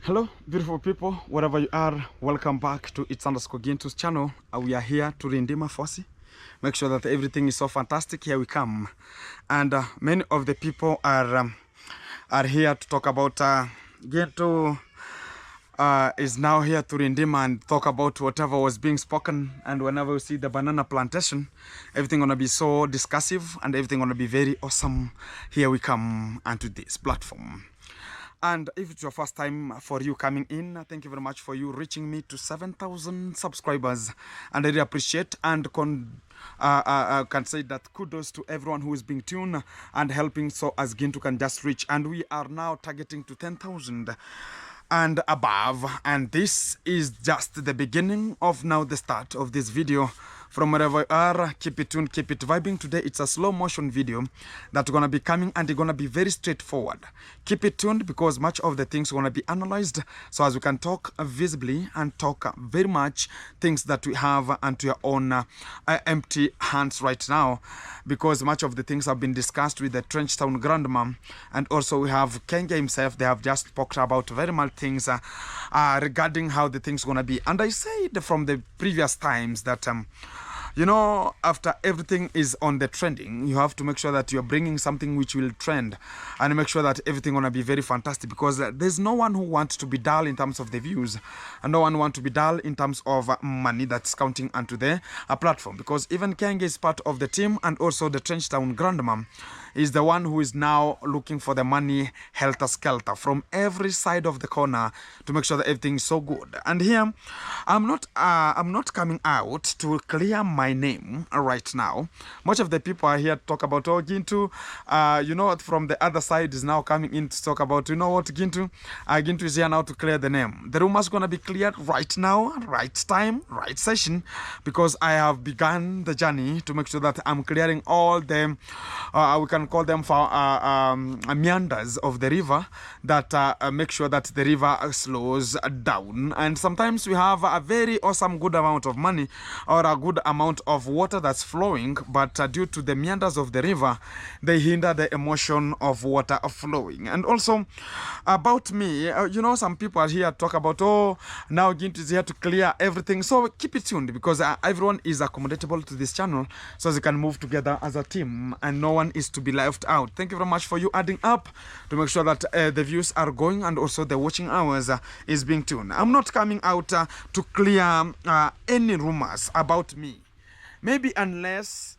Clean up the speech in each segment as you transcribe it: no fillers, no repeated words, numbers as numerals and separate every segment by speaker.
Speaker 1: Hello, beautiful people, wherever you are, welcome back to It's_Gintu's channel. We are here to redeem Fosi. Make sure that everything is so fantastic. Here we come. And many of the people are here to talk about Gintu is now here to redeem and talk about whatever was being spoken. And whenever you see the banana plantation, everything gonna be so discussive and everything gonna be very awesome. Here we come onto this platform. And if it's your first time for you coming in, thank you very much for you reaching me to 7,000 subscribers. And I really appreciate and can say that kudos to everyone who is being tuned and helping so as Gintu can just reach. And we are now targeting to 10,000 and above. And this is just the beginning of now the start of this video. From wherever you are, keep it tuned, keep it vibing. Today it's a slow motion video that's gonna be coming and it's gonna be very straightforward. Keep it tuned because much of the things are gonna be analyzed so as we can talk visibly and talk very much things that we have onto your own empty hands right now, because much of the things have been discussed with the Trenchtown grandma, and also we have Kenge himself. They have just spoken about very much things regarding how the things are gonna be. And I said from the previous times that you know, after everything is on the trending, you have to make sure that you're bringing something which will trend and make sure that everything gonna be very fantastic, because there's no one who wants to be dull in terms of the views and no one wants to be dull in terms of money that's counting onto the platform, because even Kenge is part of the team, and also the Trenchtown grandma is the one who is now looking for the money helter-skelter from every side of the corner to make sure that everything is so good. And here, I'm not coming out to clear my name right now. Much of the people are here to talk about, oh, Gintu, you know what, from the other side is now coming in to talk about, you know what, Gintu, Gintu is here now to clear the name. The rumor is going to be cleared right now, right time, right session, because I have begun the journey to make sure that I'm clearing all the, we can call them for meanders of the river that make sure that the river slows down. And sometimes we have a very awesome good amount of money or a good amount of water that's flowing, but due to the meanders of the river, they hinder the emotion of water flowing. And also about me, you know, some people are here to talk about, oh, now Gintu is here to clear everything. So keep it tuned, because everyone is accommodatable to this channel so they can move together as a team and no one is to be left out. Thank you very much for you adding up to make sure that the views are going and also the watching hours is being tuned. I'm not coming out to clear any rumors about me. Maybe unless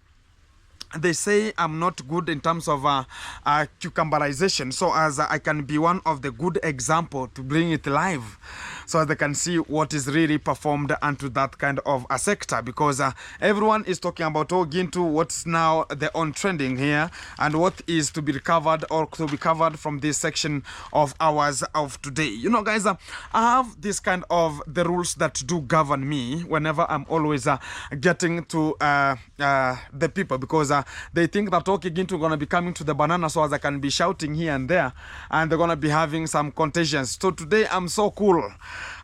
Speaker 1: they say I'm not good in terms of cucumberization, so as I can be one of the good example to bring it live so as they can see what is really performed onto that kind of a sector, because everyone is talking about, oh, Gintu, what's now the on trending here and what is to be recovered or to be covered from this section of ours of today. You know, guys, I have this kind of the rules that do govern me whenever I'm always getting to the people, because they think that, okay, Gintu gonna be coming to the banana so as I can be shouting here and there and they're gonna be having some contagions. So today I'm so cool,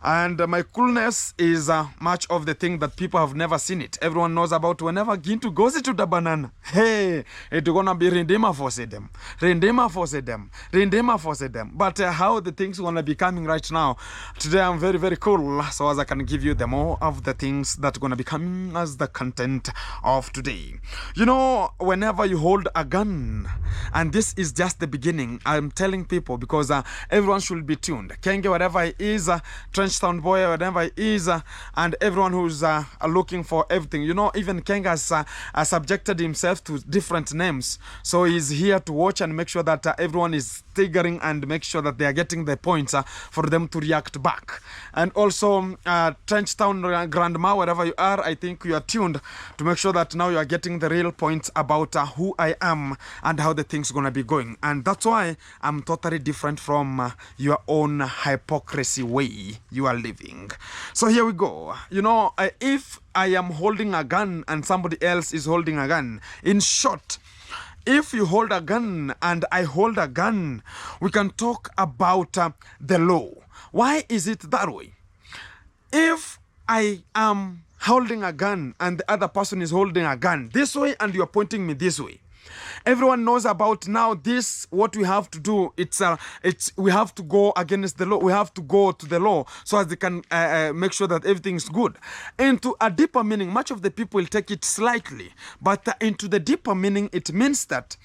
Speaker 1: and my coolness is much of the thing that people have never seen it. Everyone knows about whenever Gintu goes into the banana, hey, it's gonna be Rendema force them, Rendema force them, Rendema force them. But how the things gonna be coming right now, today I'm very, very cool, so as I can give you the more of the things that gonna be coming as the content of today. You know, whenever you hold a gun, and this is just the beginning, I'm telling people, because everyone should be tuned. Kenge, whatever he is, Trenchtown boy, whatever he is, and everyone who's looking for everything. You know, even Kenge has subjected himself to different names, so he's here to watch and make sure that everyone is triggering and make sure that they are getting the points for them to react back. And also Trenchtown grandma, wherever you are, I think you are tuned to make sure that now you are getting the real points about who I am and how the things gonna be going. And that's why I'm totally different from your own hypocrisy way you are living. So here we go. You know, if I am holding a gun and somebody else is holding a gun, in short, if you hold a gun and I hold a gun, we can talk about the law. Why is it that way? If I am holding a gun and the other person is holding a gun this way and you're pointing me this way, Everyone knows about now this, what we have to do. We have to go against the law. We have to go to the law so as they can make sure that everything is good. Into a deeper meaning, much of the people will take it slightly, but into the deeper meaning, it means that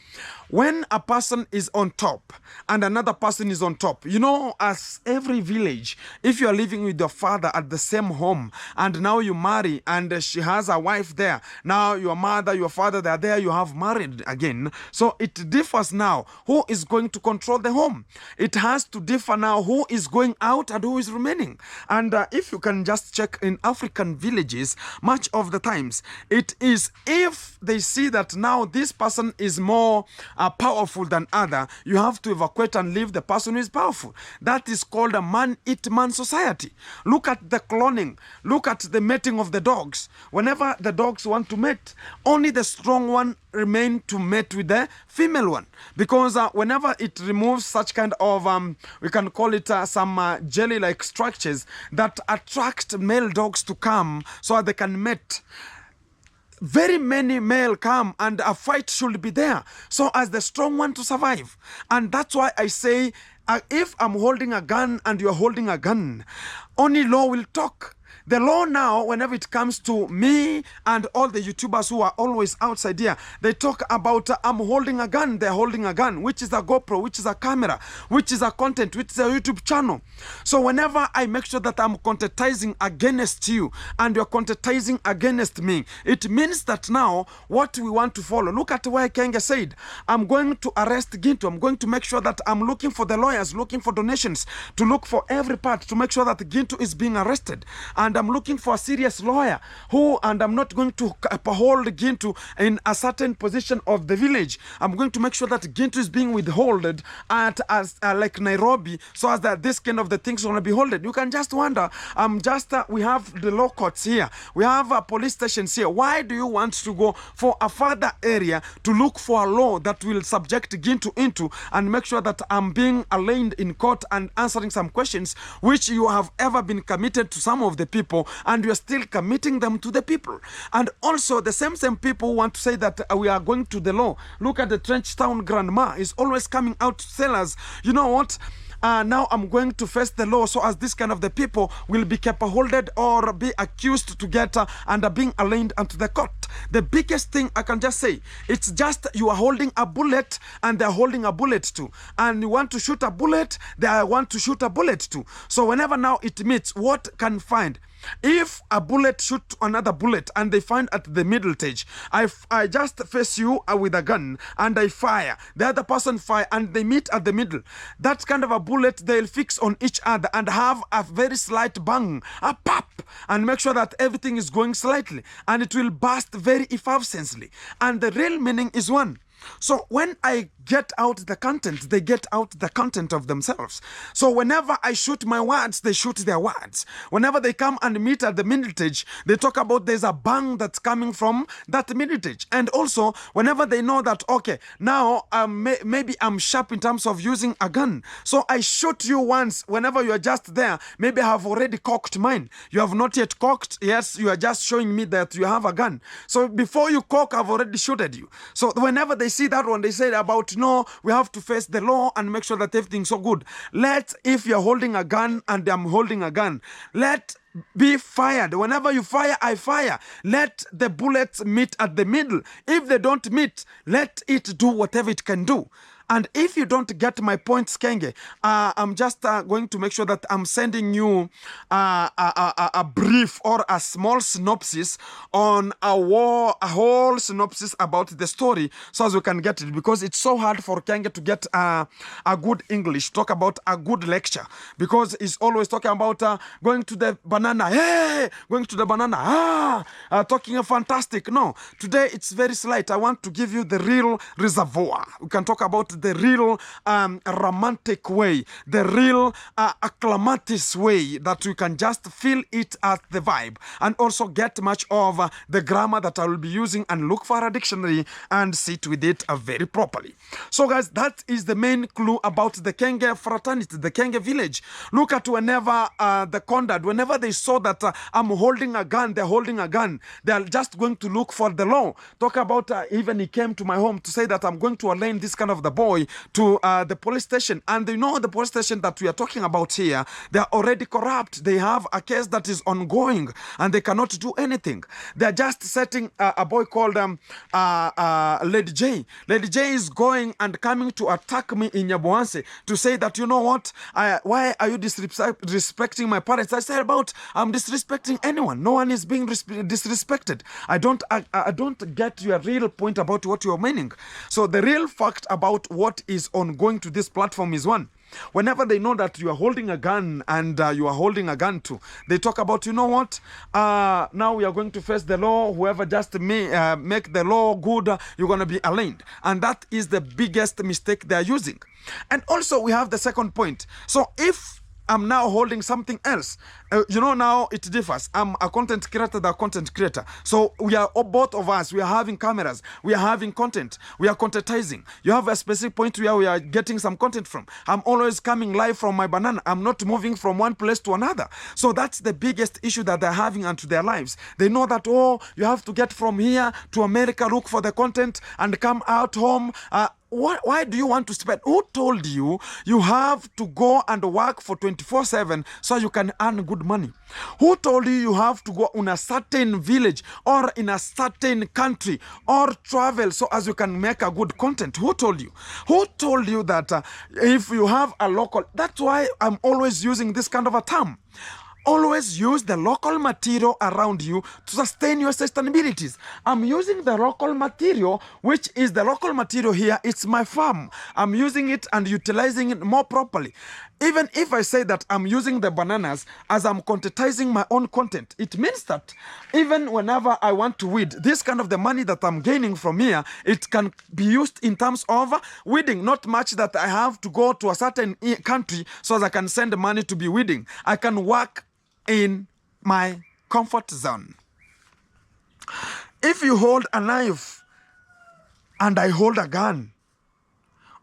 Speaker 1: when a person is on top and another person is on top, as every village, if you are living with your father at the same home and now you marry and she has a wife there, now your mother, your father, they are there, you have married again. So it differs now who is going to control the home. It has to differ now who is going out and who is remaining. And if you can just check in African villages, much of the times it is if they see that now this person is more powerful than other, you have to evacuate and leave the person who is powerful. That is called a man-eat-man society. Look at the cloning. Look at the mating of the dogs. Whenever the dogs want to mate, only the strong one remain to mate with the female one, because whenever it removes such kind of we can call it some jelly-like structures that attract male dogs to come so they can mate, very many male come and a fight should be there so as the strong one to survive. And that's why I say if I'm holding a gun and you're holding a gun, only law will talk. The law now, whenever it comes to me and all the YouTubers who are always outside here, they talk about I'm holding a gun, they're holding a gun, which is a GoPro, which is a camera, which is a content, which is a YouTube channel. So whenever I make sure that I'm contentizing against you and you're contentizing against me, it means that now what we want to follow. Look at where Kenge said, I'm going to arrest Gintu. I'm going to make sure that I'm looking for the lawyers, looking for donations, to look for every part, to make sure that Gintu is being arrested. And I'm looking for a serious lawyer and I'm not going to hold Gintu in a certain position of the village. I'm going to make sure that Gintu is being withholded at like Nairobi, so as that this kind of the things going to be holded. You can just wonder, we have the law courts here, we have police stations here. Why do you want to go for a further area to look for a law that will subject Gintu into and make sure that I'm being arraigned in court and answering some questions which you have ever been committed to some of the people, and you're still committing them to the people? And also the same people who want to say that we are going to the law. Look at the Trench Town grandma is always coming out to tell us, you know what, now I'm going to face the law so as this kind of the people will be holded or be accused to get and being arraigned unto the court. The biggest thing I can just say, it's just you are holding a bullet and they're holding a bullet too. And you want to shoot a bullet, they want to shoot a bullet too. So whenever now it meets, what can find? If a bullet shoot another bullet and they find at the middle stage, I just face you with a gun and I fire, the other person fire, and they meet at the middle, that kind of a bullet they'll fix on each other and have a very slight bang, a pop, and make sure that everything is going slightly and it will burst very efficiently. And the real meaning is one. So when I get out the content, they get out the content of themselves. So whenever I shoot my words, they shoot their words. Whenever they come and meet at the militage, they talk about there's a bang that's coming from that militage. And also, whenever they know that, okay, now maybe I'm sharp in terms of using a gun, so I shoot you once. Whenever you are just there, maybe I have already cocked mine. You have not yet cocked. Yes, you are just showing me that you have a gun. So before you cock, I've already shooted you. So whenever they see that one, they say about, no, we have to face the law and make sure that everything's so good. If you're holding a gun and I'm holding a gun, let be fired. Whenever you fire, I fire. Let the bullets meet at the middle. If they don't meet, let it do whatever it can do. And if you don't get my points, Kenge, I'm just going to make sure that I'm sending you a brief or a small synopsis on a whole synopsis about the story, so as we can get it, because it's so hard for Kenge to get a good English, talk about a good lecture, because he's always talking about going to the banana, hey, going to the banana, talking fantastic. No, today it's very slight. I want to give you the real reservoir. We can talk about about the real romantic way, the real acclimatist way that you can just feel it as the vibe, and also get much of the grammar that I will be using, and look for a dictionary and sit with it very properly. So guys, that is the main clue about the Kenge fraternity, the Kenge village. Look at whenever the Kondad, whenever they saw that I'm holding a gun, they're holding a gun, they're just going to look for the law. Talk about even he came to my home to say that I'm going to arraign this kind of the boy to the police station. And you know, the police station that we are talking about here, they are already corrupt. They have a case that is ongoing and they cannot do anything. They're just setting a boy called Lady J. Lady J is going and coming to attack me in Nyaboanse to say that, you know what, why are you disrespecting my parents? I said about, I'm disrespecting anyone. No one is being disrespected. I don't get your real point about what you're meaning. So the real fact about what is ongoing to this platform is one. Whenever they know that you are holding a gun and you are holding a gun too, they talk about, you know what, now we are going to face the law. Whoever just make the law good, you're going to be aligned. And that is the biggest mistake they are using. And also we have the second point. So if I'm now holding something else, you know, now it differs. I'm a content creator, the content creator. So we are, both of us, we are having cameras, we are having content, we are contentizing. You have a specific point where we are getting some content from. I'm always coming live from my banana. I'm not moving from one place to another. So that's the biggest issue that they're having onto their lives. They know that, oh, you have to get from here to America, look for the content and come out home. Why do you want to spend? Who told you you have to go and work for 24/7 so you can earn good money? Who told you have to go in a certain village or in a certain country or travel so as you can make a good content? Who told you? Who told you that if you have a local... That's why I'm always using this kind of a term. Always use the local material around you to sustain your sustainabilities. I'm using the local material, which is the local material here. It's my farm. I'm using it and utilizing it more properly. Even if I say that I'm using the bananas as I'm contentizing my own content, it means that even whenever I want to weed, this kind of the money that I'm gaining from here, it can be used in terms of weeding. Not much that I have to go to a certain country so that I can send money to be weeding. I can work in my comfort zone. If you hold a knife and I hold a gun,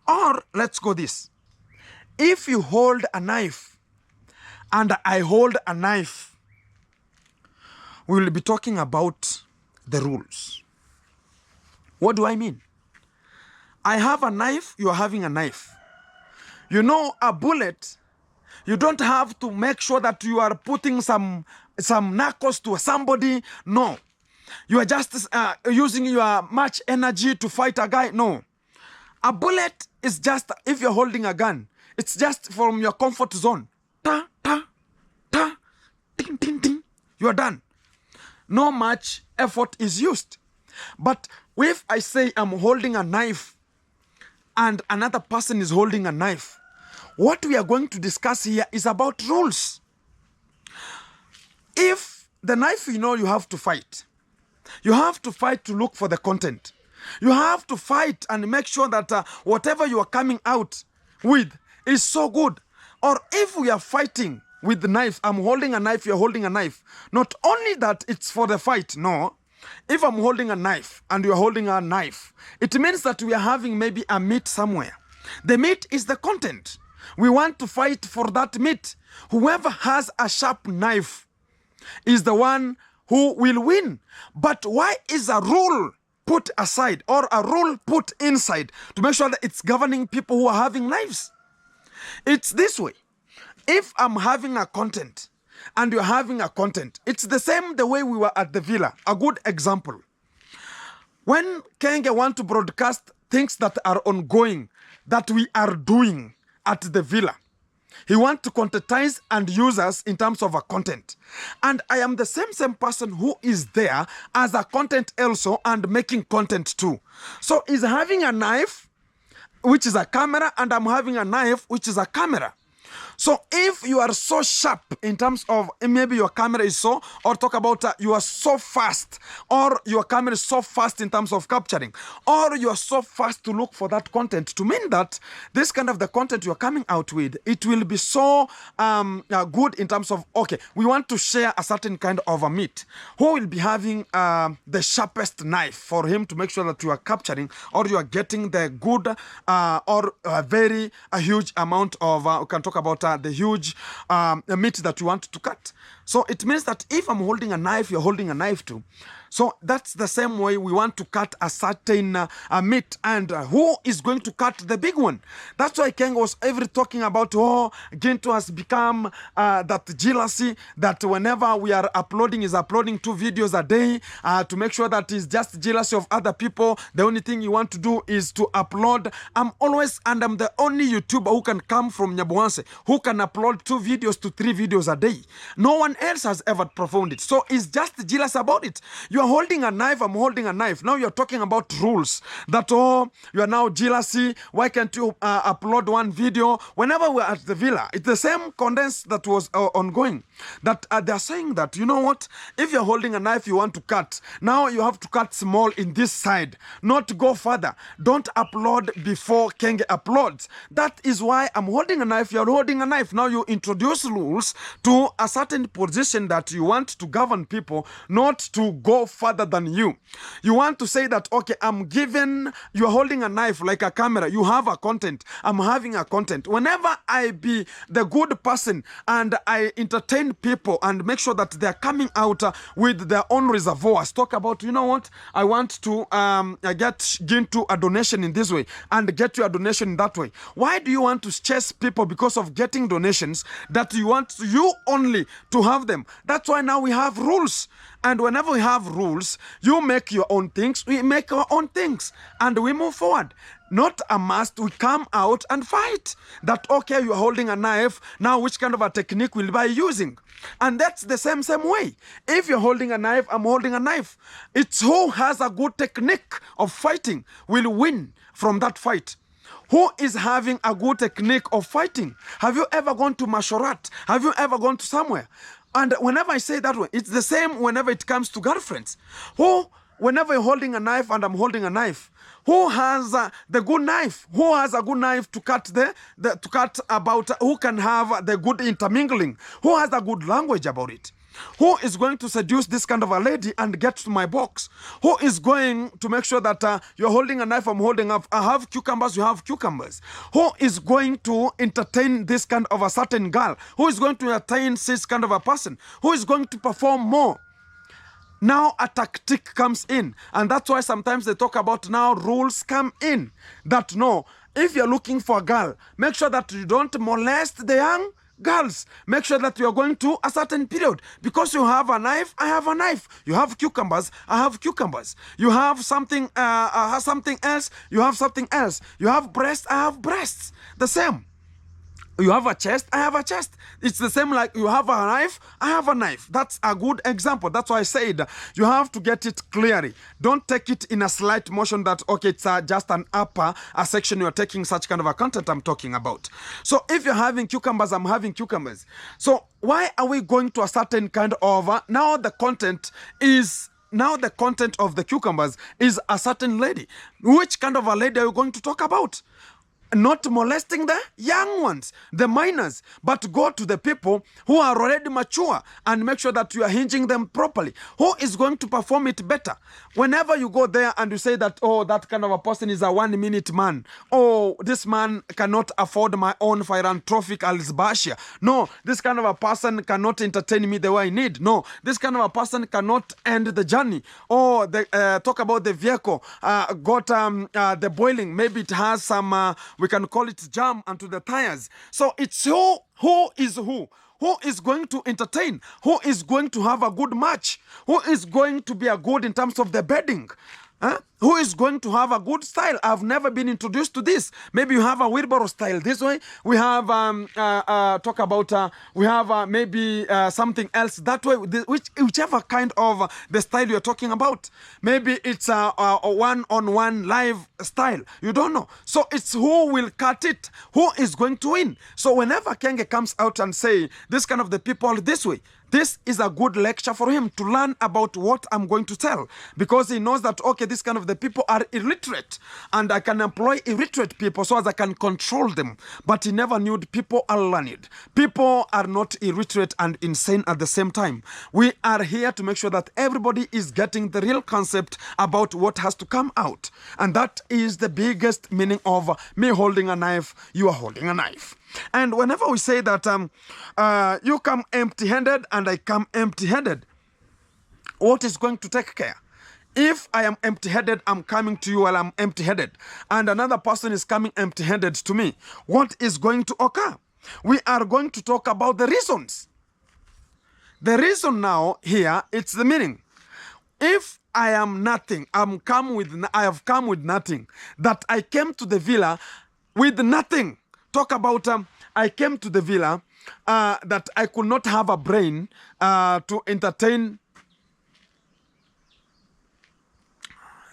Speaker 1: or let's go this, if you hold a knife and I hold a knife, we will be talking about the rules. What do I mean? I have a knife, you are having a knife. You know, a bullet, you don't have to make sure that you are putting some knuckles to somebody. No. You are just using your much energy to fight a guy. No. A bullet is just, if you're holding a gun, it's just from your comfort zone. Ta, ta, ta, ting, ting, ting. You are done. No much effort is used. But if I say I'm holding a knife and another person is holding a knife, what we are going to discuss here is about rules. If the knife, you know, you have to fight. You have to fight to look for the content. You have to fight and make sure that whatever you are coming out with is so good. Or if we are fighting with the knife, I'm holding a knife, you're holding a knife. Not only that it's for the fight, no. If I'm holding a knife and you're holding a knife, it means that we are having maybe a meat somewhere. The meat is the content. We want to fight for that meat. Whoever has a sharp knife is the one who will win. But why is a rule put aside or a rule put inside to make sure that it's governing people who are having knives? It's this way. If I'm having a content and you're having a content, it's the same the way we were at the villa. A good example. When Kenge want to broadcast things that are ongoing, that we are doing at the villa, he wants to contentize and use us in terms of a content. And I am the same person who is there as a content also and making content too. So he's having a knife, which is a camera, and I'm having a knife, which is a camera. So if you are so sharp in terms of maybe your camera is so, or talk about you are so fast, or your camera is so fast in terms of capturing, or you are so fast to look for that content, to mean that this kind of the content you're coming out with, it will be so good in terms of, okay, we want to share a certain kind of a meat. Who will be having the sharpest knife for him to make sure that you are capturing, or you are getting the good or a huge amount of, we can talk about the huge meat that you want to cut. So it means that if I'm holding a knife, you're holding a knife too. So that's the same way we want to cut a certain meat. And who is going to cut the big one? That's why Ken was talking about, Ginto has become that jealousy, that whenever we are uploading, is uploading 2 videos a day to make sure that he's just jealousy of other people. The only thing you want to do is to upload. I'm the only YouTuber who can come from Nyabuanse, who can upload 2 videos to 3 videos a day. No one else has ever performed it. So he's just jealous about it. You are holding a knife, I'm holding a knife. Now you're talking about rules. That, you are now jealousy. Why can't you upload 1 video? Whenever we're at the villa, it's the same condense that was ongoing. That they're saying that, you know what? If you're holding a knife you want to cut, now you have to cut small in this side, not go further. Don't upload before Kenge uploads. That is why I'm holding a knife, you're holding a knife. Now you introduce rules to a certain position that you want to govern people, not to go further than you. You want to say that, okay, you're holding a knife like a camera, you have a content, I'm having a content. Whenever I be the good person and I entertain people and make sure that they're coming out with their own reservoirs, talk about, you know what, I want to get Ginto a donation in this way and get you a donation in that way. Why do you want to chase people because of getting donations that you want you only to have them? That's why now we have rules. And whenever we have rules, you make your own things, we make our own things, and we move forward. Not a must, we come out and fight. That, okay, you're holding a knife, now which kind of a technique will I be using? And that's the same way. If you're holding a knife, I'm holding a knife. It's who has a good technique of fighting will win from that fight. Who is having a good technique of fighting? Have you ever gone to Mashorat? Have you ever gone to somewhere? And whenever I say that way, it's the same whenever it comes to girlfriends. Whenever you're holding a knife and I'm holding a knife, who has the good knife? Who has a good knife to cut who can have the good intermingling? Who has a good language about it? Who is going to seduce this kind of a lady and get to my box? Who is going to make sure that you're holding a knife, I'm holding up, I have cucumbers, you have cucumbers? Who is going to entertain this kind of a certain girl? Who is going to entertain this kind of a person? Who is going to perform more? Now a tactic comes in, and that's why sometimes they talk about now rules come in. That no, if you're looking for a girl, make sure that you don't molest the young girls. Make sure that you are going to a certain period. Because you have a knife, I have a knife. You have cucumbers, I have cucumbers. You have something else, you have something else. You have breasts, I have breasts. The same. You have a chest, I have a chest. It's the same like you have a knife, I have a knife. That's a good example. That's why I said you have to get it clearly. Don't take it in a slight motion that, okay, it's just an upper section you're taking such kind of a content I'm talking about. So if you're having cucumbers, I'm having cucumbers. So why are we going to a certain kind of, now the content of the cucumbers is a certain lady. Which kind of a lady are you going to talk about? Not molesting the young ones, the minors, but go to the people who are already mature and make sure that you are hinging them properly. Who is going to perform it better? Whenever you go there and you say that, oh, that kind of a person is a 1-minute man. Oh, this man cannot afford my own philanthropic Alsbashia. No, this kind of a person cannot entertain me the way I need. No, this kind of a person cannot end the journey. Oh, talk about the vehicle, got the boiling. Maybe it has some... we can call it jam onto the tires. So it's who is who. Who is going to entertain? Who is going to have a good match? Who is going to be a good in terms of the bedding? who is going to have a good style. I've never been introduced to this. Maybe you have a wheelbarrow style this way. We have we have maybe something else that way, whichever kind of the style you're talking about. Maybe it's a one-on-one live style. You don't know. So it's who will cut it, who is going to win. So whenever Kenge comes out and say this kind of the people this way, this is a good lecture for him to learn about what I'm going to tell, because he knows that, okay, this kind of the people are illiterate and I can employ illiterate people so as I can control them. But he never knew people are learned. People are not illiterate and insane at the same time. We are here to make sure that everybody is getting the real concept about what has to come out. And that is the biggest meaning of me holding a knife, you are holding a knife. And whenever we say that you come empty-handed and I come empty-handed, what is going to take care? If I am empty-headed, I'm coming to you while I'm empty-headed, and another person is coming empty-handed to me, what is going to occur? We are going to talk about the reasons. The reason now here, it's the meaning. If I am nothing, I have come with nothing, that I came to the villa with nothing. Talk about I came to the villa that I could not have a brain to entertain.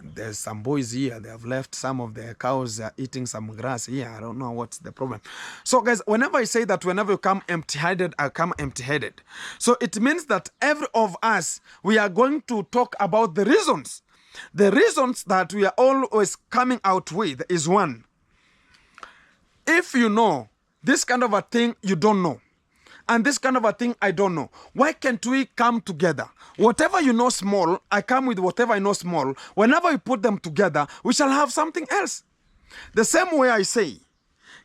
Speaker 1: There's some boys here. They have left some of their cows eating some grass here. I don't know what's the problem. So guys, whenever I say that whenever you come empty-headed, I come empty-headed. So it means that every of us, we are going to talk about the reasons. The reasons that we are always coming out with is one. If you know this kind of a thing you don't know, and this kind of a thing I don't know, why can't we come together? Whatever you know small, I come with whatever I know small. Whenever we put them together, we shall have something else. The same way I say,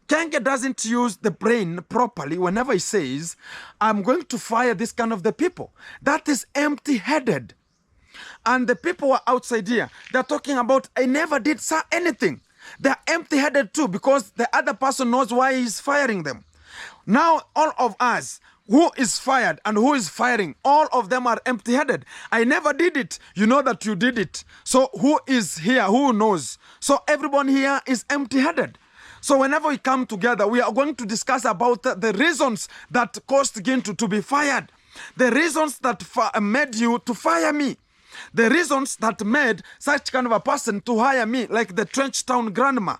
Speaker 1: Kenge doesn't use the brain properly whenever he says, I'm going to fire this kind of the people. That is empty-headed. And the people who are outside here, they're talking about, I never did anything. They're empty-headed too, because the other person knows why he's firing them. Now, all of us, who is fired and who is firing, all of them are empty-headed. I never did it. You know that you did it. So who is here? Who knows? So everyone here is empty-headed. So whenever we come together, we are going to discuss about the reasons that caused Gintu to be fired. The reasons that made you to fire me. The reasons that made such kind of a person to hire me, like the Trench Town grandma,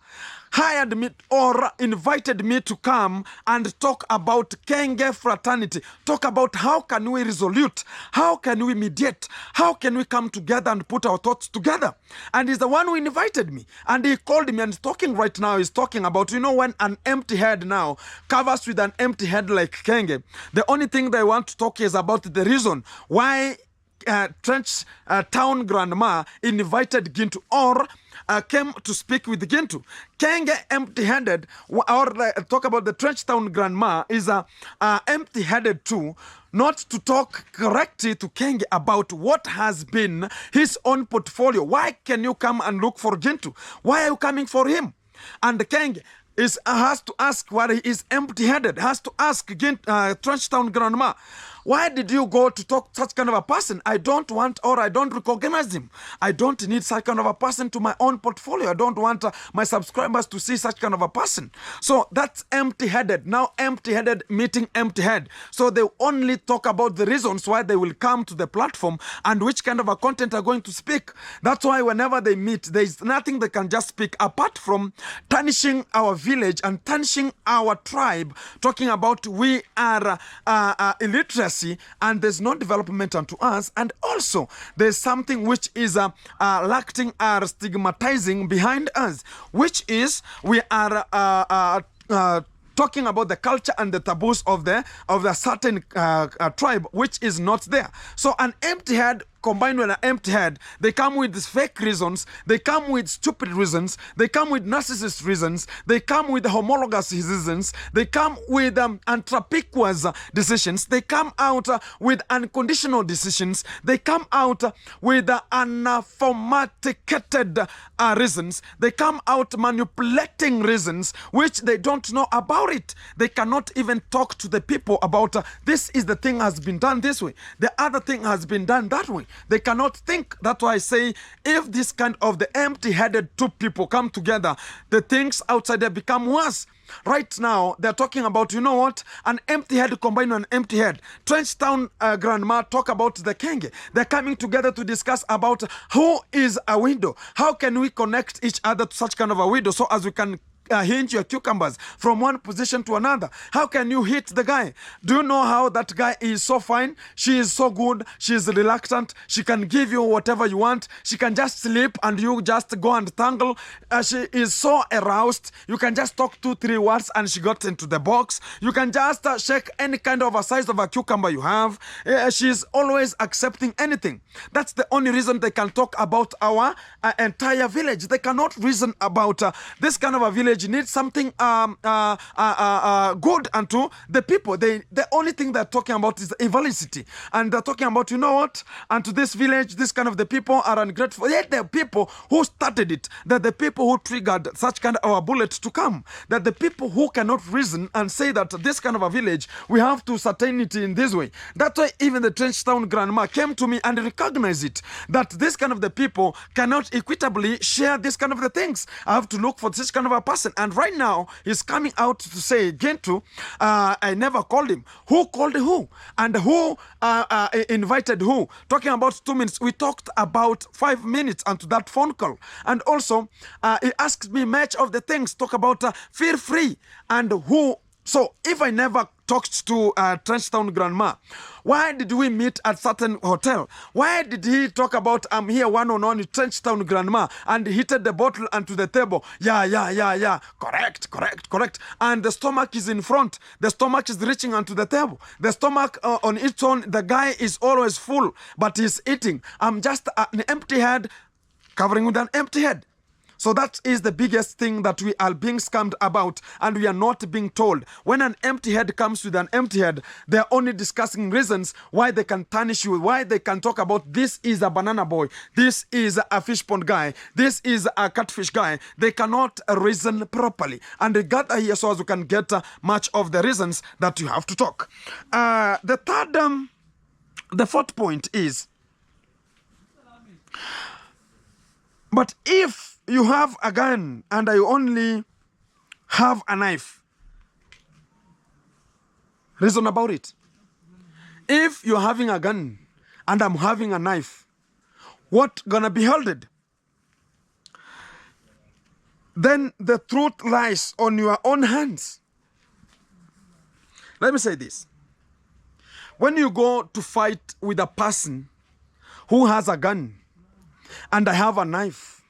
Speaker 1: hired me or invited me to come and talk about Kenge fraternity, talk about how can we resolute, how can we mediate, how can we come together and put our thoughts together. And he's the one who invited me, and he called me, and talking right now, he's talking about, you know, when an empty head now covers with an empty head like Kenge, the only thing they want to talk is about the reason why Trench Town grandma invited Gintu or came to speak with Gintu. Kenge empty-handed, or talk about the Trench Town grandma is empty-headed too, not to talk correctly to Kenge about what has been his own portfolio. Why can you come and look for Gintu? Why are you coming for him? And Kenge has to ask why he is empty-headed, has to ask Trench Town grandma, why did you go to talk to such kind of a person? I don't want, or I don't recognize him. I don't need such kind of a person to my own portfolio. I don't want my subscribers to see such kind of a person. So that's empty-headed. Now empty-headed meeting empty-head. So they only talk about the reasons why they will come to the platform and which kind of a content they're going to speak. That's why whenever they meet, there is nothing they can just speak apart from tarnishing our village and tarnishing our tribe, talking about we are illiteracy and there's no development unto us, and also there's something which is lacking or stigmatizing behind us, which is we are talking about the culture and the taboos of the certain tribe, which is not there. So an empty head combined with an empty head, they come with these fake reasons, they come with stupid reasons, they come with narcissist reasons, they come with homologous reasons, they come with anthropiquous decisions, they come out with unconditional decisions, they come out with unformaticated reasons, they come out manipulating reasons which they don't know about it. They cannot even talk to the people about this is the thing has been done this way, the other thing has been done that way. They cannot think. That's why I say, if this kind of the empty-headed two people come together, the things outside there become worse. Right now, they're talking about, you know what? An empty head combined with an empty head. Trenchtown grandma talk about the Kenge. They're coming together to discuss about who is a window. How can we connect each other to such kind of a window so as we can hinge your cucumbers from one position to another. How can you hit the guy? Do you know how that guy is so fine? She is so good. She is reluctant. She can give you whatever you want. She can just sleep and you just go and tangle. She is so aroused. You can just talk 2-3 words and she got into the box. You can just shake any kind of a size of a cucumber you have. She is always accepting anything. That's the only reason they can talk about our entire village. They cannot reason about this kind of a village needs something good unto the people. The only thing they're talking about is infelicity. And they're talking about, you know what? And to this village, this kind of the people are ungrateful. Yet the people who started it, that the people who triggered such kind of a bullet to come, that the people who cannot reason and say that this kind of a village, we have to sustain it in this way. That's why even the Trenchtown grandma came to me and recognized it, that this kind of the people cannot equitably share this kind of the things. I have to look for this kind of a person. And right now, he's coming out to say, Gentoo, I never called him. Who called who? And who invited who? Talking about 2 minutes. We talked about 5 minutes onto that phone call. And also, he asked me much of the things. Talk about feel free and who. So if I never talked to Trenchtown grandma, why did we meet at certain hotel? Why did he talk about I'm here one-on-one with Trenchtown grandma and he hit the bottle onto the table? Yeah. Correct. And the stomach is in front. The stomach is reaching onto the table. The stomach on its own, the guy is always full, but he's eating. I'm just an empty head covering with an empty head. So that is the biggest thing that we are being scammed about, and we are not being told. When an empty head comes with an empty head, they're only discussing reasons why they can tarnish you, why they can talk about this is a banana boy, this is a fish pond guy, this is a catfish guy. They cannot reason properly. And they gather here so as you can get much of the reasons that you have to talk. The fourth point is, but if you have a gun and I only have a knife, reason about it. If you're having a gun and I'm having a knife, what gonna be held? Then the truth lies on your own hands. Let me say this. When you go to fight with a person who has a gun and I have a knife,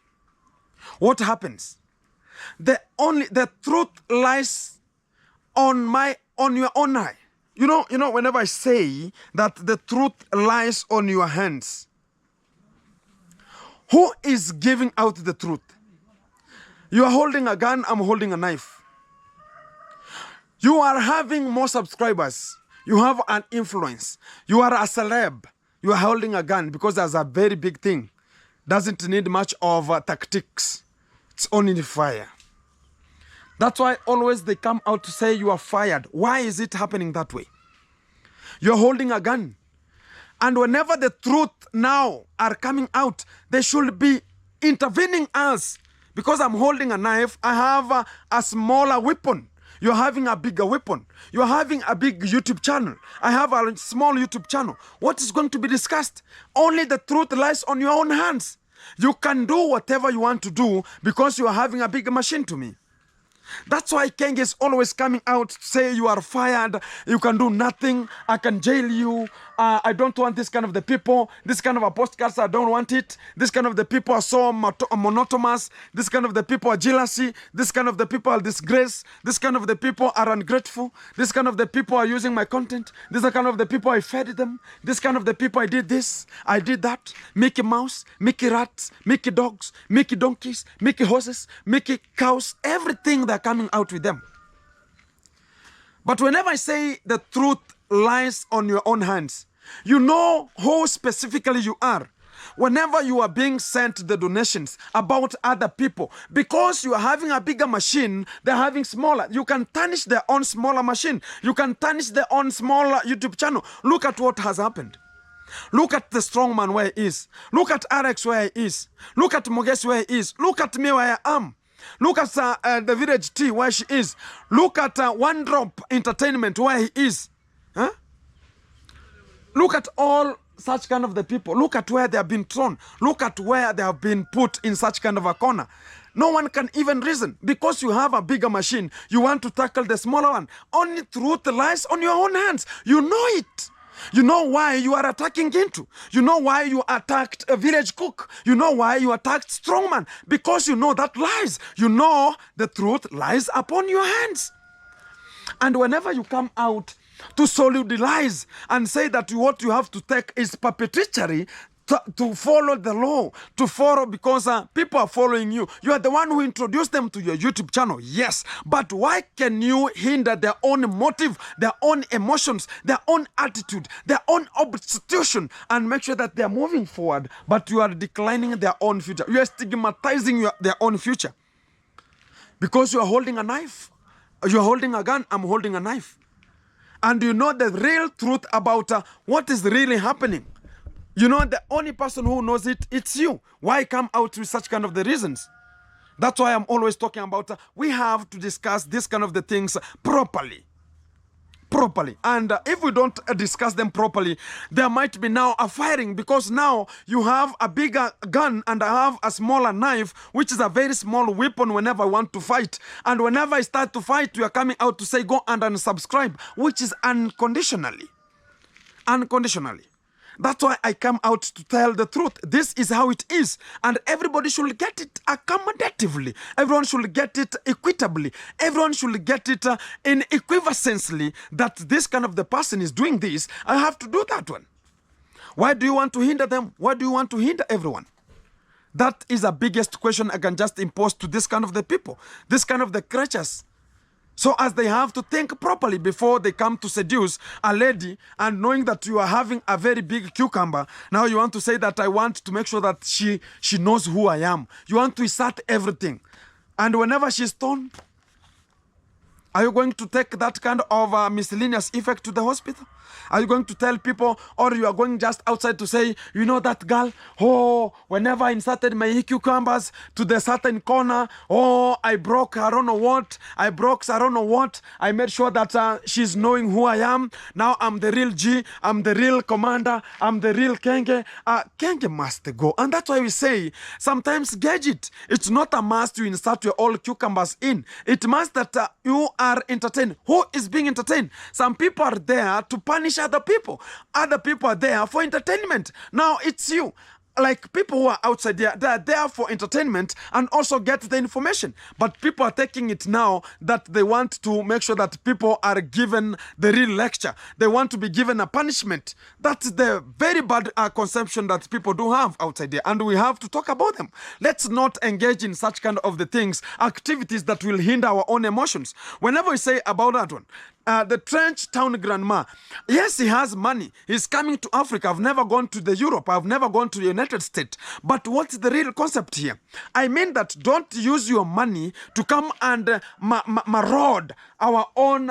Speaker 1: what happens? The truth lies on your own eye. You know, whenever I say that the truth lies on your hands, who is giving out the truth? You are holding a gun, I'm holding a knife. You are having more subscribers. You have an influence. You are a celeb. You are holding a gun because that's a very big thing. Doesn't need much of tactics. It's only fire. That's why always they come out to say you are fired. Why is it happening that way? You're holding a gun. And whenever the truth now are coming out, they should be intervening us. Because I'm holding a knife, I have a smaller weapon. You're having a bigger weapon. You're having a big YouTube channel. I have a small YouTube channel. What is going to be discussed? Only the truth lies on your own hands. You can do whatever you want to do because you are having a big machine to me. That's why Kenge is always coming out to say you are fired, you can do nothing, I can jail you, I don't want this kind of the people, this kind of a postcards, I don't want it, this kind of the people are so monotonous, this kind of the people are jealousy, this kind of the people are disgrace, this kind of the people are ungrateful, this kind of the people are using my content, this is the kind of the people I fed them, this kind of the people I did this, I did that, Mickey Mouse, Mickey Rats, Mickey Dogs, Mickey Donkeys, Mickey Horses, Mickey Cows, everything that coming out with them. But whenever I say the truth lies on your own hands, you know who specifically you are. Whenever you are being sent the donations about other people, because you are having a bigger machine, they're having smaller. You can tarnish their own smaller machine. You can tarnish their own smaller YouTube channel. Look at what has happened. Look at the strong man where he is. Look at Alex where he is. Look at Mogesi where he is. Look at me where I am. Look at the Village T where she is. Look at One Drop Entertainment where he is. Huh? Look at all such kind of the people. Look at where they have been thrown. Look at where they have been put in such kind of a corner. No one can even reason. Because you have a bigger machine, you want to tackle the smaller one. Only truth lies on your own hands. You know it. You know why you are attacking Gintu. You know why you attacked a village cook. You know why you attacked strongman. Because you know that lies. You know the truth lies upon your hands. And whenever you come out to solidize and say that what you have to take is perpetuity, to follow the law, to follow because people are following you. You are the one who introduced them to your YouTube channel, yes. But why can you hinder their own motive, their own emotions, their own attitude, their own obstitution, and make sure that they are moving forward, but you are declining their own future. You are stigmatizing their own future. Because you are holding a knife. You are holding a gun, I'm holding a knife. And you know the real truth about what is really happening. You know, the only person who knows it, it's you. Why come out with such kind of the reasons? That's why I'm always talking about we have to discuss this kind of the things properly. And if we don't discuss them properly, there might be now a firing, because now you have a bigger gun and I have a smaller knife, which is a very small weapon whenever I want to fight. And whenever I start to fight, you are coming out to say go and unsubscribe, which is unconditionally. That's why I come out to tell the truth. This is how it is. And everybody should get it accommodatively. Everyone should get it equitably. Everyone should get it in equivalency that this kind of the person is doing this. I have to do that one. Why do you want to hinder them? Why do you want to hinder everyone? That is the biggest question I can just impose to this kind of the people. This kind of the creatures. So as they have to think properly before they come to seduce a lady, and knowing that you are having a very big cucumber, now you want to say that I want to make sure that she knows who I am. You want to insert everything. And whenever she's torn, are you going to take that kind of miscellaneous effect to the hospital? Are you going to tell people, or you are going just outside to say, you know that girl, oh, whenever I inserted my cucumbers to the certain corner, oh, I broke I don't know what, I made sure that she's knowing who I am. Now I'm the real G, I'm the real commander, I'm the real Kenge. Kenge must go. And that's why we say, sometimes gauge it. It's not a must you insert your all cucumbers in. It must that you are entertained. Who is being entertained? Some people are there to punish other people. Other people are there for entertainment. Now it's you. Like people who are outside there, they are there for entertainment and also get the information. But people are taking it now that they want to make sure that people are given the real lecture. They want to be given a punishment. That's the very bad conception that people do have outside there. And we have to talk about them. Let's not engage in such kind of the things, activities that will hinder our own emotions. Whenever we say about that one, the Trench Town Grandma, yes, he has money. He's coming to Africa. I've never gone to the Europe. I've never gone to the United States. But what's the real concept here? I mean that don't use your money to come and maraud our own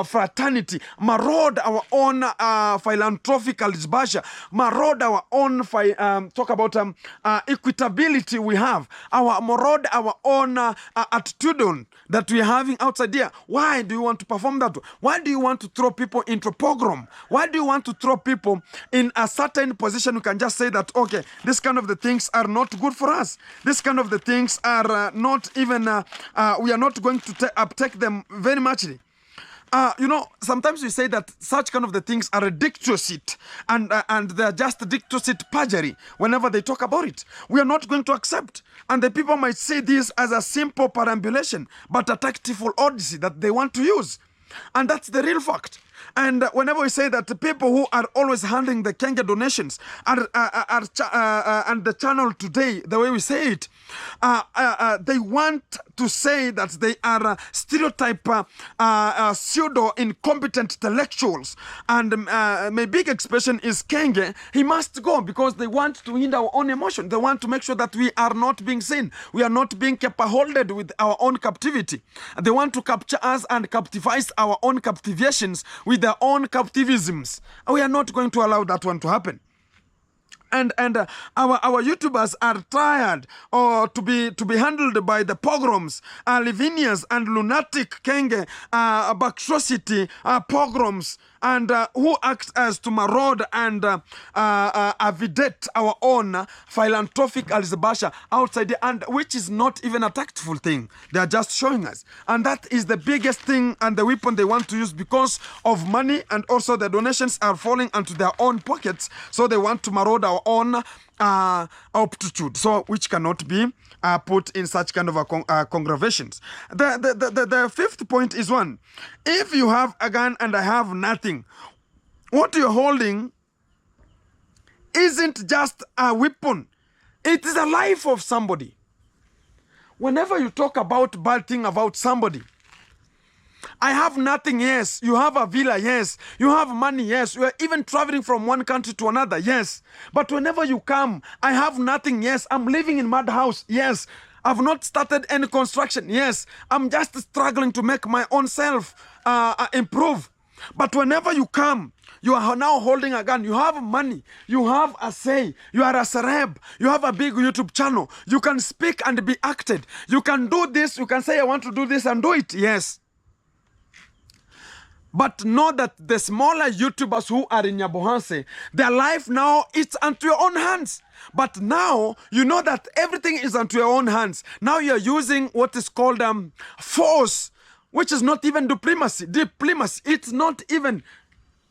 Speaker 1: fraternity, maraud our own philanthropical disbursement, maraud our own talk about equitability we have, maraud our own attitude that we're having outside here. Why do you want to perform that? Why do you want to throw people into pogrom? Why do you want to throw people in a certain position? You can just say that, okay, this kind of the things are not good for us. This kind of the things are not even, we are not going to uptake them very muchly. You know, sometimes we say that such kind of the things are a dictatorship and they're just a dictatorship perjury whenever they talk about it. We are not going to accept. And the people might see this as a simple perambulation, but a tactful odyssey that they want to use. And that's the real fact. And whenever we say that the people who are always handling the Kenge donations and the channel today, the way we say it, they want to say that they are stereotype pseudo-incompetent intellectuals. And my big expression is Kenge. He must go because they want to hinder our own emotion. They want to make sure that we are not being seen. We are not being kept-holded with our own captivity. They want to capture us and captivize our own captivations with their own captivisms. We are not going to allow that one to happen. And our YouTubers are tired or to be handled by the pogroms, Livinians and lunatic Kenge, Bakshosity, pogroms, and who acts as to maraude and avidate our own philanthropic Alizabasha outside, and which is not even a tactful thing. They are just showing us. And that is the biggest thing and the weapon they want to use because of money, and also the donations are falling into their own pockets. So they want to maraude our own aptitude, so which cannot be put in such kind of congregations. The fifth point is one: if you have a gun and I have nothing, what you're holding isn't just a weapon, it is a life of somebody. Whenever you talk about bad thing about somebody, I have nothing, yes. You have a villa, yes. You have money, yes. You are even traveling from one country to another, yes. But whenever you come, I have nothing, yes. I'm living in mud house, yes. I've not started any construction, yes. I'm just struggling to make my own self improve. But whenever you come, you are now holding a gun. You have money. You have a say. You are a celeb. You have a big YouTube channel. You can speak and be acted. You can do this. You can say, I want to do this and do it, yes. But know that the smaller YouTubers who are in Nyabohanse, their life now is unto your own hands. But now you know that everything is unto your own hands. Now you're using what is called force, which is not even diplomacy. It's not even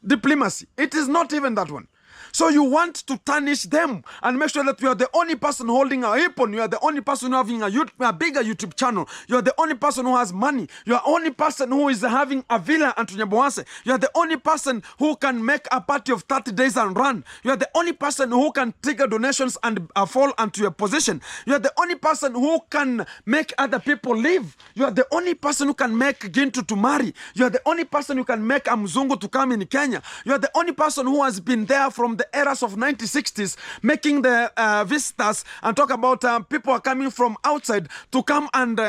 Speaker 1: diplomacy. It is not even that one. So you want to tarnish them and make sure that you are the only person holding a weapon. You are the only person having a bigger YouTube channel. You are the only person who has money. You are the only person who is having a villa at Nyabohanse. You are the only person who can make a party of 30 days and run. You are the only person who can trigger donations and fall into your position. You are the only person who can make other people live. You are the only person who can make Gintu to marry. You are the only person who can make a Mzungu to come in Kenya. You are the only person who has been there from the eras of 1960s, making the visitors and talk about people are coming from outside to come and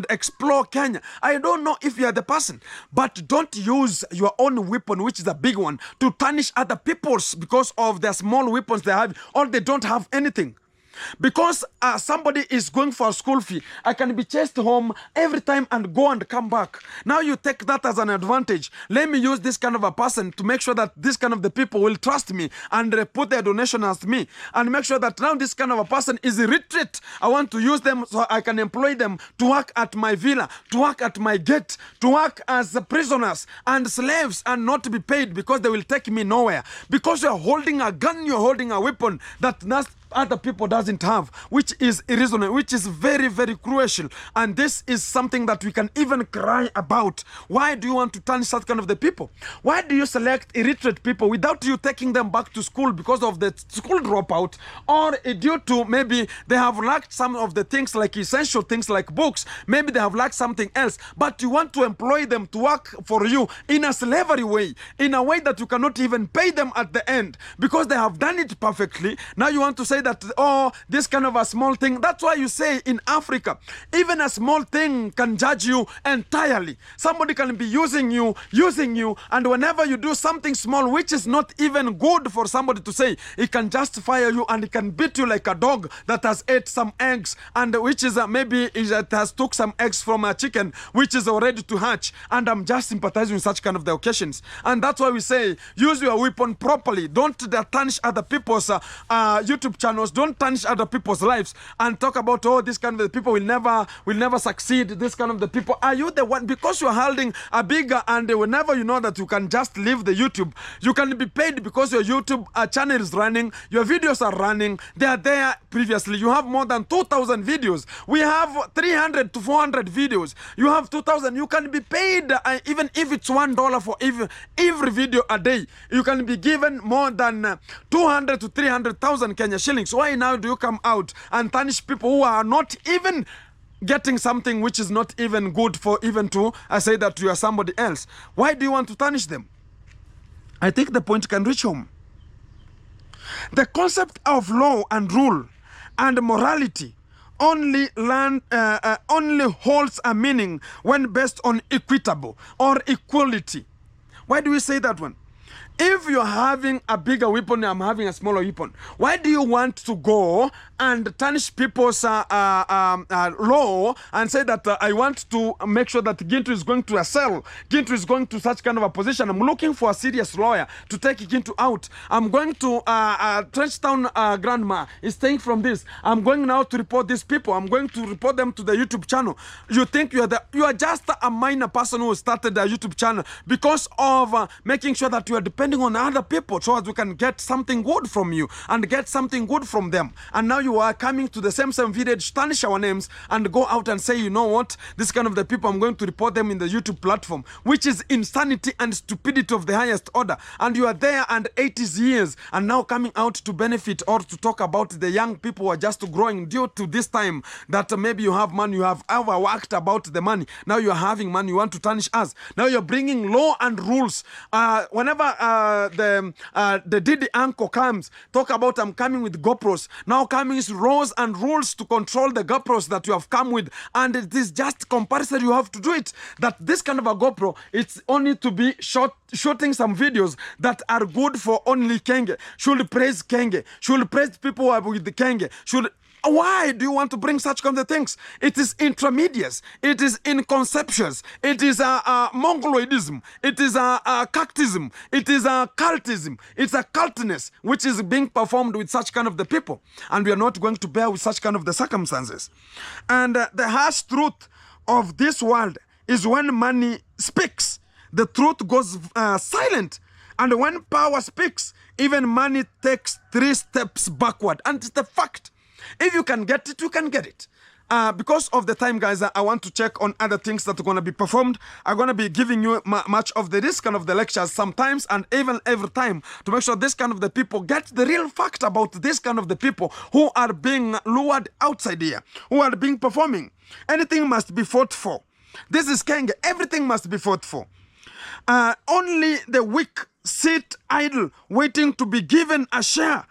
Speaker 1: explore Kenya. I don't know if you are the person, but don't use your own weapon, which is a big one, to tarnish other people's because of their small weapons they have, or they don't have anything. Because somebody is going for a school fee, I can be chased home every time and go and come back. Now you take that as an advantage. Let me use this kind of a person to make sure that this kind of the people will trust me and put their donation as me, and make sure that now this kind of a person is a retreat. I want to use them so I can employ them to work at my villa, to work at my gate, to work as prisoners and slaves and not to be paid because they will take me nowhere. Because you're holding a gun, you're holding a weapon that other people doesn't have, which is irreasonable, which is very, very crucial. And this is something that we can even cry about. Why do you want to tarnish that kind of the people? Why do you select illiterate people without you taking them back to school because of the school dropout, or due to maybe they have lacked some of the things like essential things like books, maybe they have lacked something else, but you want to employ them to work for you in a slavery way, in a way that you cannot even pay them at the end because they have done it perfectly. Now you want to say that, oh, this kind of a small thing. That's why you say in Africa, even a small thing can judge you entirely. Somebody can be using you, and whenever you do something small, which is not even good for somebody to say, it can just fire you and it can beat you like a dog that has ate some eggs, and which is maybe it has took some eggs from a chicken, which is already to hatch. And I'm just sympathizing with such kind of the occasions. And that's why we say, use your weapon properly. Don't tarnish other people's YouTube channels. Don't tarnish other people's lives and talk about, oh, this kind of the people will never succeed. This kind of the people. Are you the one? Because you're holding a bigger, and whenever you know that you can just leave the YouTube, you can be paid because your YouTube channel is running, your videos are running, they are there previously. You have more than 2,000 videos. We have 300 to 400 videos. You have 2,000. You can be paid even if it's $1 for every video a day. You can be given more than 200 to 300,000 Kenya shillings. Why now do you come out and tarnish people who are not even getting something which is not even good for even to say that you are somebody else? Why do you want to tarnish them? I think the point can reach home. The concept of law and rule and morality only holds a meaning when based on equitable or equality. Why do we say that one? If you're having a bigger weapon, I'm having a smaller weapon. Why do you want to go and tarnish people's law and say that I want to make sure that Gintu is going to a cell, Gintu is going to such kind of a position? I'm looking for a serious lawyer to take Gintu out. I'm going to Trenchtown grandma is staying from this. I'm going now to report these people. I'm going to report them to the YouTube channel. You think you are just a minor person who started the YouTube channel because of making sure that you are depending on other people so that we can get something good from you and get something good from them. And now you are coming to the same video to tarnish our names and go out and say, you know what, this kind of the people, I'm going to report them in the YouTube platform, which is insanity and stupidity of the highest order. And you are there and 80 years and now coming out to benefit or to talk about the young people who are just growing due to this time that maybe you have money, you have overworked about the money. Now you are having money, you want to tarnish us. Now you're bringing law and rules. Whenever the Diddy uncle comes, talk about I'm coming with GoPros. Now coming is laws and rules to control the GoPros that you have come with, and it is just comparison. You have to do it. That this kind of a GoPro, it's only to be shooting some videos that are good for only Kenge. Should praise Kenge. Should praise people who are with the Kenge. Should. Why do you want to bring such kind of things? It is intermediates. It is inconceptions. It is mongoloidism. It is cactism. It is cultism. It's a cultness which is being performed with such kind of the people. And we are not going to bear with such kind of the circumstances. And the harsh truth of this world is when money speaks, the truth goes silent. And when power speaks, even money takes 3 steps backward. And it's the fact. If you can get it, you can get it. Because of the time, guys, I want to check on other things that are going to be performed. I'm going to be giving you much of this kind of the lectures sometimes and even every time to make sure this kind of the people get the real fact about this kind of the people who are being lured outside here, who are being performing. Anything must be fought for. This is Kenge. Everything must be fought for. Only the weak sit idle, waiting to be given a share.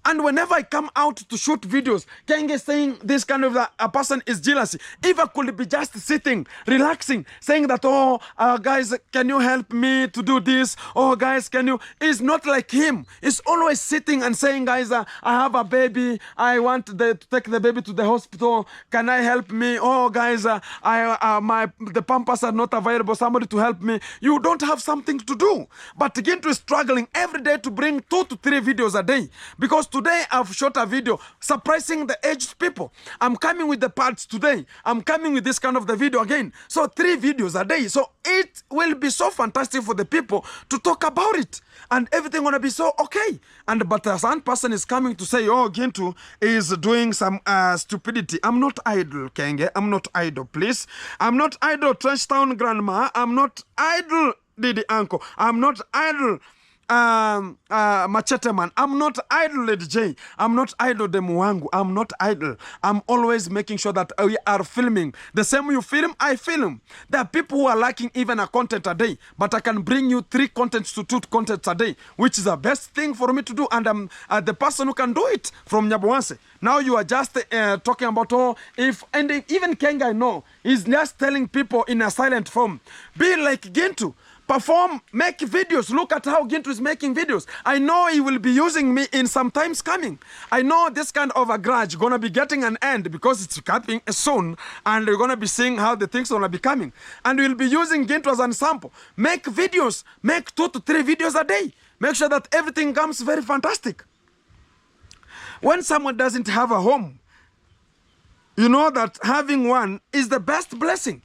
Speaker 1: And whenever I come out to shoot videos, Kenge saying this kind of a person is jealousy. If I could be just sitting, relaxing, saying that, oh, guys, can you help me to do this? Oh, guys, can you? It's not like him. He's always sitting and saying, guys, I have a baby. I want to take the baby to the hospital. Can I help me? Oh, guys, the pampers are not available. Somebody to help me. You don't have something to do. But Gintu struggling every day to bring 2 to 3 videos a day. Because today I've shot a video surprising the aged people. I'm coming with the parts today. I'm coming with this kind of the video again. So 3 videos a day. So it will be so fantastic for the people to talk about it. And everything gonna be so okay. But some person is coming to say, oh, Gintu is doing some stupidity. I'm not idle, Kenge. I'm not idle, please. I'm not idle, Trenchtown grandma. I'm not idle, Diddy uncle. I'm not idle, Machete man. I'm not idle, Lady J. I'm not idle, Demuangu. I'm not idle. I'm always making sure that we are filming. The same you film, I film. There are people who are lacking even a content a day, but I can bring you 3 contents to 2 contents a day, which is the best thing for me to do. And I'm the person who can do it from Nyabuanse. Now you are just talking about, oh, and even Kenge, I know, he's just telling people in a silent form, be like Gintu. Perform, make videos. Look at how Gintu is making videos. I know he will be using me in some times coming. I know this kind of a grudge gonna be getting an end because it's coming soon, and we're gonna be seeing how the things gonna be coming. And we'll be using Gintu as an example. Make videos. Make 2 to 3 videos a day. Make sure that everything comes very fantastic. When someone doesn't have a home, you know that having one is the best blessing.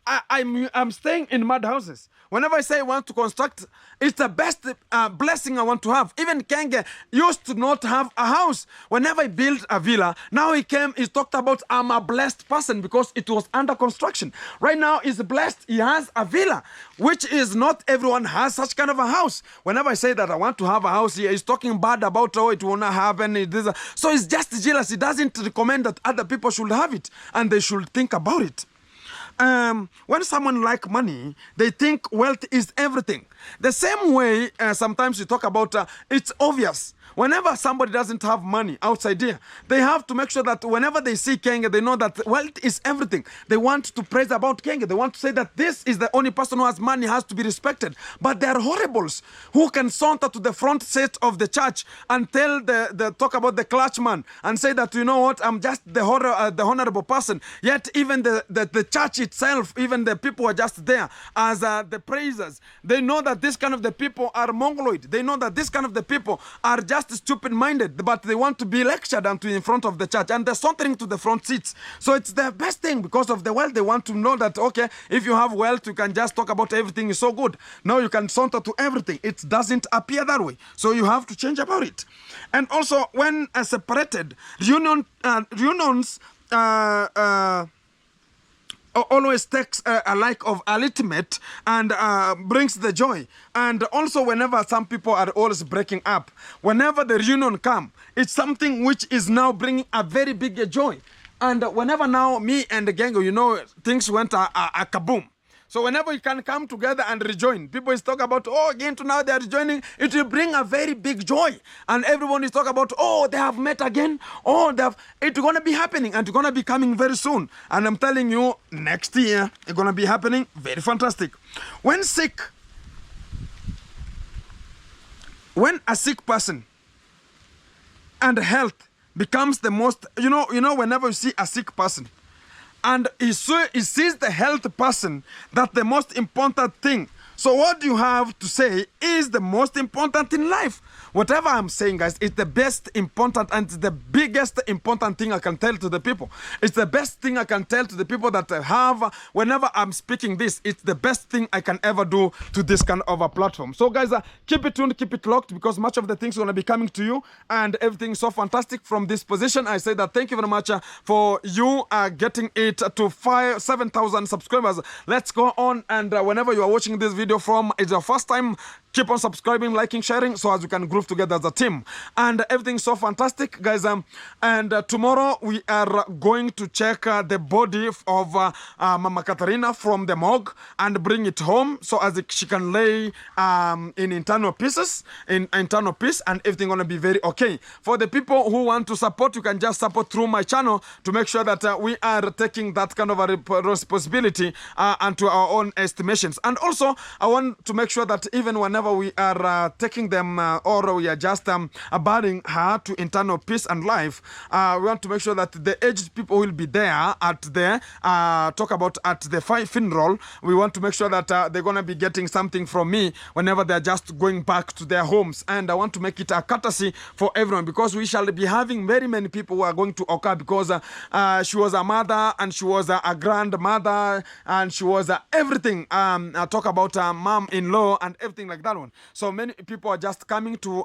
Speaker 1: I'm staying in mud houses. Whenever I say I want to construct, it's the best blessing I want to have. Even Kenge used to not have a house. Whenever I built a villa, now he talked about I'm a blessed person because it was under construction. Right now he's blessed. He has a villa, which is not everyone has such kind of a house. Whenever I say that I want to have a house here, he's talking bad about, oh, it will not happen. So he's just jealous. He doesn't recommend that other people should have it and they should think about it. when someone like money, they think wealth is everything. The same way sometimes you talk about, it's obvious. Whenever somebody doesn't have money outside here, they have to make sure that whenever they see Kenya, they know that wealth is everything. They want to praise about Kenya. They want to say that this is the only person who has money, has to be respected. But there are horribles who can saunter to the front seat of the church and tell talk about the clergyman and say that, you know what, I'm just the honorable person. Yet even the church itself, even the people who are just there as the praisers, they know that this kind of the people are mongoloid. They know that this kind of the people are just stupid-minded, but they want to be lectured and in front of the church, and they're sauntering to the front seats. So it's the best thing because of the wealth. They want to know that, okay, if you have wealth, you can just talk about everything is so good. Now you can saunter to everything. It doesn't appear that way. So you have to change about it. And also, when separated, reunions always takes a like of ultimate and brings the joy. And also whenever some people are always breaking up, whenever the reunion come, it's something which is now bringing a very big joy. And whenever now me and the gang, you know, things went a kaboom. So whenever you can come together and rejoin, people is talk about, oh, again to now they are rejoining, it will bring a very big joy. And everyone is talking about, oh, they have met again. Oh, it's going to be happening and it's going to be coming very soon. And I'm telling you, next year, it's going to be happening very fantastic. When a sick person and health becomes the most, you know, whenever you see a sick person, and he sees the health person, that's the most important thing. So what you have to say is the most important in life. Whatever I'm saying, guys, it's the best important and it's the biggest important thing I can tell to the people. It's the best thing I can tell to the people that I have. Whenever I'm speaking this, it's the best thing I can ever do to this kind of a platform. So guys, keep it tuned, keep it locked, because much of the things are going to be coming to you and everything's so fantastic from this position. I say that thank you very much for you getting it to 7,000 subscribers. Let's go on, and whenever you are watching this video from, it's your first time, keep on subscribing, liking, sharing, so as we can groove together as a team. And everything's so fantastic, guys. And tomorrow we are going to check the body of Mama Katarina from the morgue and bring it home so as she can lay in internal peace, and everything gonna be very okay. For the people who want to support, you can just support through my channel to make sure that we are taking that kind of a responsibility and to our own estimations. And also, I want to make sure that even whenever we are taking them or we are just burying her to internal peace and life, we want to make sure that the aged people will be there at the funeral. We want to make sure that they're going to be getting something from me whenever they're just going back to their homes. And I want to make it a courtesy for everyone, because we shall be having very many people who are going to occur, because she was a mother and she was a grandmother and she was everything. Talk about mom-in-law and everything like that one. So many people are just coming to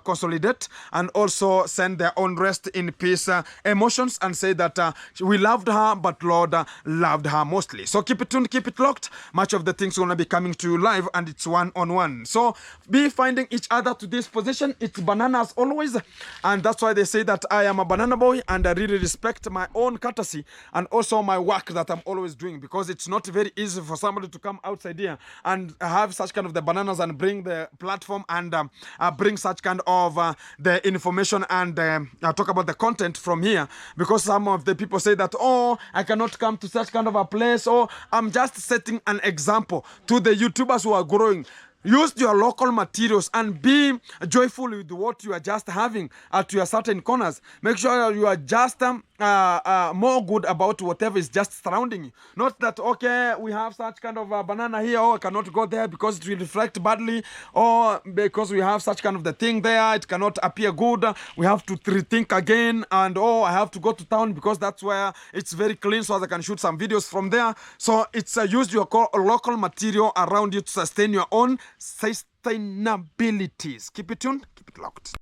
Speaker 1: consolidate and also send their own rest in peace emotions and say that we loved her, but Lord loved her mostly. So keep it tuned, keep it locked. Much of the things are going to be coming to you live, and it's one-on-one. So be finding each other to this position. It's bananas always, and that's why they say that I am a banana boy, and I really respect my own courtesy and also my work that I'm always doing, because it's not very easy for somebody to come outside here and have such kind of the bananas and bring the platform and bring such kind of the information and talk about the content from here, because some of the people say that, oh, I cannot come to such kind of a place, or I'm just setting an example to the YouTubers who are growing. Use your local materials and be joyful with what you are just having at your certain corners. Make sure you are just more good about whatever is just surrounding you. Not that, okay, we have such kind of a banana here, or I cannot go there because it will reflect badly, or because we have such kind of the thing there, it cannot appear good. We have to rethink again, and oh, I have to go to town because that's where it's very clean, so I can shoot some videos from there. So it's use your local material around you to sustain your own sustainabilities. Keep it tuned, keep it locked.